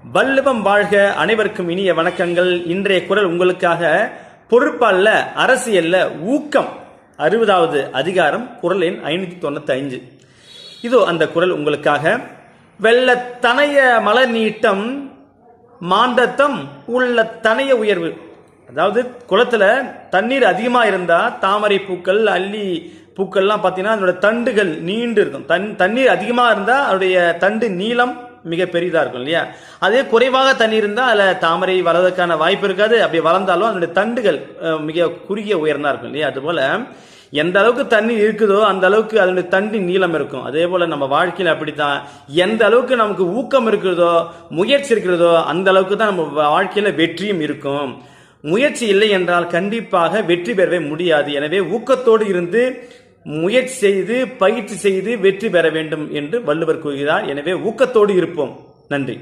வள்ளுவம் வாழ்க. அனைவருக்கும் இனிய வணக்கங்கள். இன்றைய குரல் உங்களுக்காக பொறுப்பல்ல அரசியல்ல ஊக்கம் 60வது அதிகாரம் குரல் எண் 595. இதோ அந்த குரல் உங்களுக்காக. வெள்ள தனைய மலர் நீட்டம் மாந்தத்தம் உள்ள தனைய உயர்வு. அதாவது குளத்துல தண்ணீர் அதிகமா இருந்தா தாமரை பூக்கள் அல்லி பூக்கள்லாம் பார்த்தீங்கன்னா அதோட தண்டுகள் நீண்டு இருக்கும். தண்ணீர் அதிகமா இருந்தா அதோடைய தண்டு நீளம் மிக பெரிதா இருக்கும் இல்லையா? அதே குறைவாக தண்ணீர் இருந்தால் அதில் தாமரை வளர்வதற்கான வாய்ப்பு இருக்காது. அப்படி வளர்ந்தாலும் அதனுடைய தண்டுகள் மிக குறுகிய உயர்ந்தா இருக்கும் இல்லையா? அதுபோல எந்த அளவுக்கு தண்ணீர் இருக்குதோ அந்த அளவுக்கு அதனுடைய தண்டின் நீளம் இருக்கும். அதே போல நம்ம வாழ்க்கையில் அப்படித்தான். எந்த அளவுக்கு நமக்கு ஊக்கம் இருக்கிறதோ முயற்சி இருக்கிறதோ அந்த அளவுக்கு தான் நம்ம வாழ்க்கையில வெற்றியும் இருக்கும். முயற்சி இல்லை என்றால் கண்டிப்பாக வெற்றி பெறவே முடியாது. எனவே ஊக்கத்தோடு இருந்து முயற்சி செய்து பயிற்சி செய்து வெற்றி பெற வேண்டும் என்று வள்ளுவர் கூறுகிறார். எனவே ஊக்கத்தோடு இருப்போம். நன்றி.